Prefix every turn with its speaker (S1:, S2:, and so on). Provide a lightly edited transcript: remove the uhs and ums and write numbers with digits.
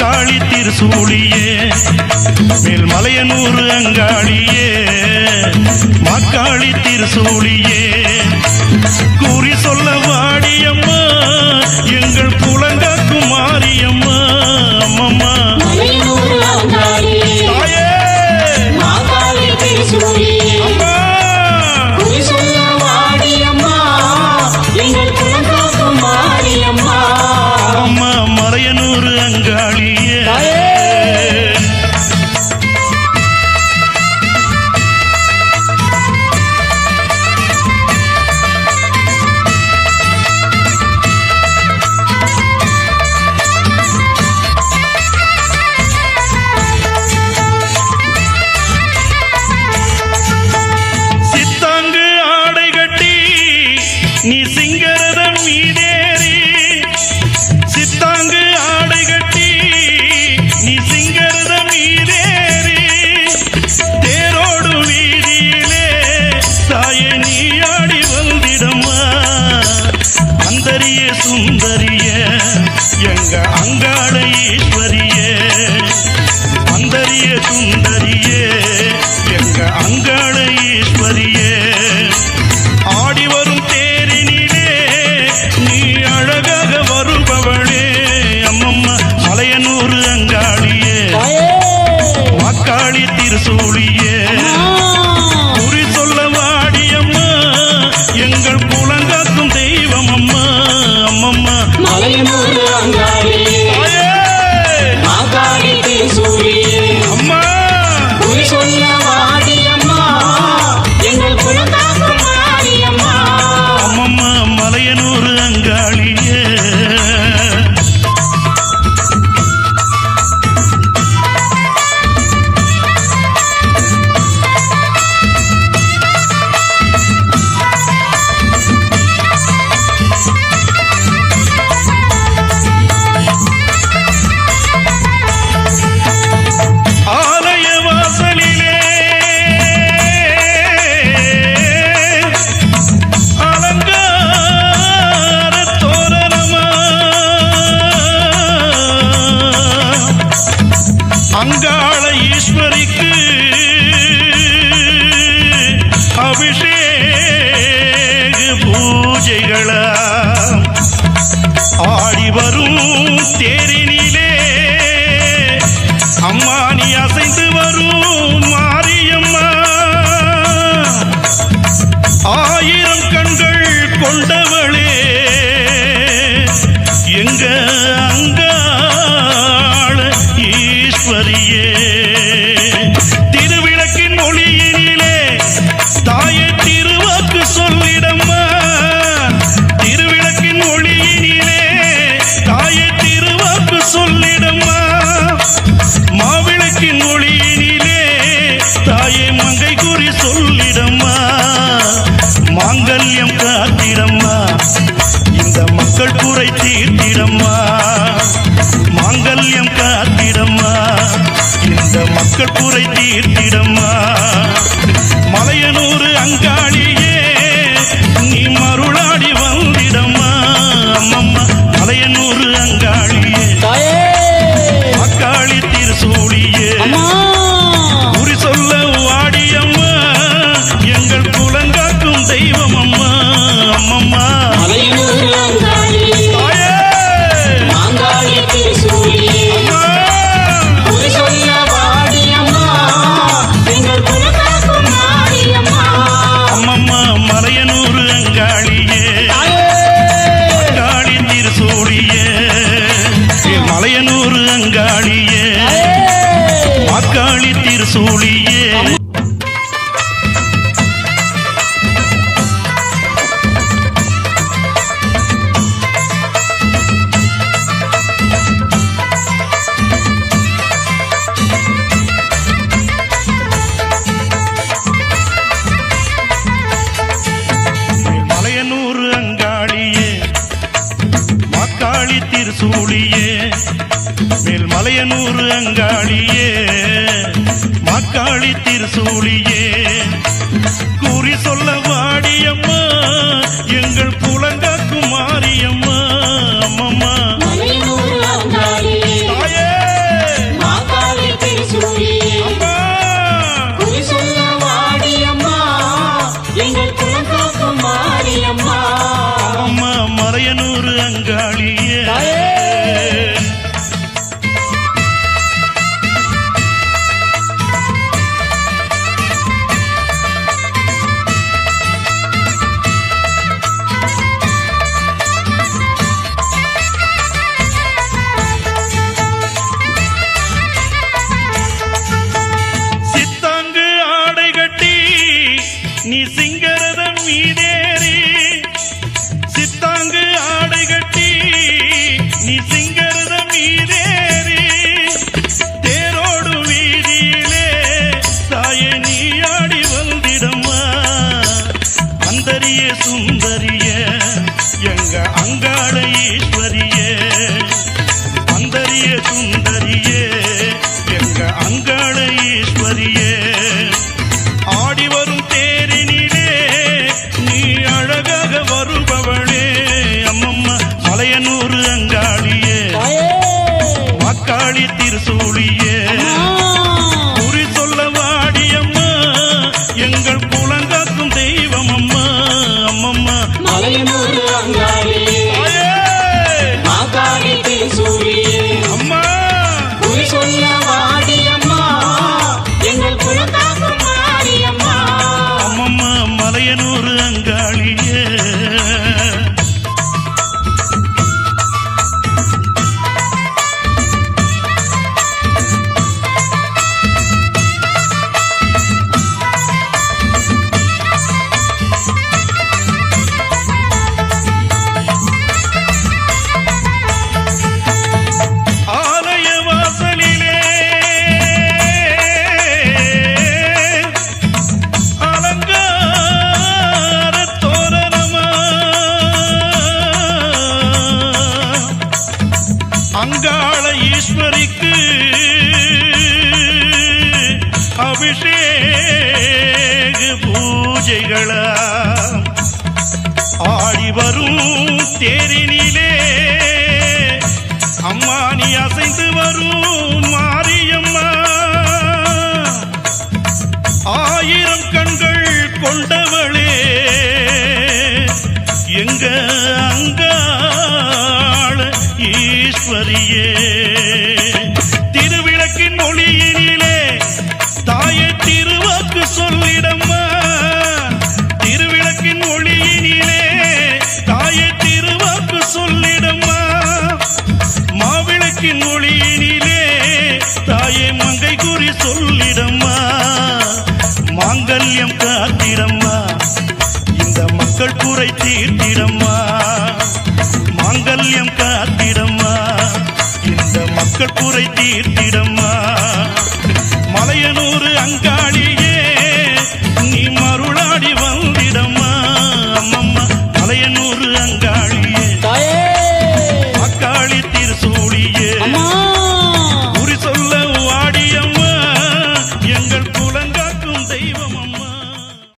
S1: மாக்காளி திருசூழியே மேல்மலையனூர் அங்காளியே மாக்காளி திருசூழியே கூறி சொல்ல வாடியம்மா எங்கள் குலங்காக்கும் மாரியம்மா அம்மம்மா மலையனூர் அங்காளியே சித்தாங்கு ஆடை கட்டி நீ சிங்கரதம் மீதேறி சித்தாங்கு ஆடை கட்டி நீ சிங்கரதம் மீதேறி தேரோடு வீதியிலே தாயே நீ ஆடி வந்திடம்மா அந்தரிய சுந்தரிய எங்க அங்காள ஈஸ்வரியே அந்தரிய சுந்தரியே எங்க அங்காள ஈஸ்வரியே ஆடி வரும் தேரினிலே நீ அழகாக வருபவளே அம்மம்மா மலையனூர் அங்காளியே மாக்காளி திருசூழியே குறி சொல்ல வாடியம்மா எங்கள் குலங்காக்கும் தெய்வம் அம்மா அம்மம்மா
S2: மலையனூர் அங்காளியே மாக்காளி திருசூழியே
S1: அம்மா
S2: குறி சொல்ல வாடியம்மா எங்கள் குலங்காக்கும் மாரியம்மா
S1: அம்மம்மா மலையனூர் அங்காளியே ஆலய வாசலிலே அலங்கார தோரணமா அங்காள ஈஸ்வரிக்கு அபிஷேக பூஜைகளா ஆடி வரும் தேரினிலே அம்மா நீ அசைந்து வரும் மாரியம்மா ஆயிரம் கண்கள் கொண்டவளே எங்க அங்காள ஈஸ்வரியே திருவிளக்கின் ஒளியினிலே தாயே திருவாக்கு சொல்லிடம்மா திருவிளக்கின் ஒளியினிலே தாயே திருவாக்கு சொல்லிடம்மா மாவிளக்கின் ஒளியினிலே தாயே மங்கை குறி சொல்லிடம்மா மாங்கல்யம் காத்திடம்மா இந்த மக்கள் குறை தீர்த்திடம்மா மாங்கல்யம் காத்திடம்மா இந்த மக்கள் குறை தீர்த்திடம்மா மலையனூர் அங்காளியே நீ மருளாடி வந்திடம்மா அம்மம்மா மலையனூர் அங்காளியே மாக்காளி திருசூழியே குறி சொல்ல வாடியம்மா எங்கள் குலங்காக்கும் தெய்வம் அம்மா அம்மம்மா
S2: மலையனூர் அங்காளியே மாங்காளி திருசூழியே குறி சொல்ல வாடியம்மா எங்கள் குலங்காக்கும் மாரியம்மா
S1: அம்மம்மா மலையனூர் அங்காளியே மாக்காளி திருசூழியே மலையனூர் அங்காளியே மாக்காளி திருசூழியே மலையனூர் அங்காளியே மாக்காளி திருசூழியே மேல்மலையனூர் அங்காளியே மாக்காளி திருசூழியே குறி சொல்ல வாடியம்மா எங்கள் குலங்காக்கும் மாரியம்மா அம்மம்மா
S2: மலையனூர் அங்காளியே
S1: தாயே மீதேறி தேரோடு வீதியிலே தாயே நீ ஆடி வந்திடம்மா அந்தரிய சுந்தரிய எங்க அங்காள ஈஸ்வரியே அந்தரிய சுந்தரியே எங்க அங்காள ஈஸ்வரியே ஆடி வரும் தேரினிலே நீ அழகாக வருபவளே அம்மம்மா மலையனூர் அங்காளியே மக்காளி திருசூழியே குறி சொல்ல வாடியம்மா எங்கள் குலங்காக்கும் தெய்வம் அம்மா அம்மம்மா
S2: மலையனூர் அங்காளி மாகாளி திருசூழியே
S1: அம்மா
S2: குறி சொல்ல வாடியம்மா எங்கள் குலகாக்கும் மாரியம்மா
S1: அம்மம்மா மலையனூர் அங்காளியே ஆலய வாசலிலே அலங்கார தோரணமா அங்காள ஈஸ்வரிக்கு அபிஷேக பூஜைகளா ஆடி வரும் தேரினிலே அம்மா நீ அசைந்து வரும் மாரியம்மா ஆயிரம் கண்கள் கொண்டவளே எங்க அங்காள ஈஸ்வரியே திருவிளக்கின் ஒளியினிலே தாயே திருவாக்கு சொல்லிடம்மா திருவிளக்கின் ஒளியினிலே தாயே திருவாக்கு சொல்லிடம்மா மாவிளக்கின் ஒளியினிலே தாயே மங்கை குறி சொல்லிடம்மா மாங்கல்யம் காத்திடம்மா இந்த மக்கள் குறை தீர்த்திடம்மா மாங்கல்யம் காத்திடம்மா இந்த மக்கள் குறை தீர்த்திடம்மா மலையனூர் அங்காளியே நீ மருளாடி வந்து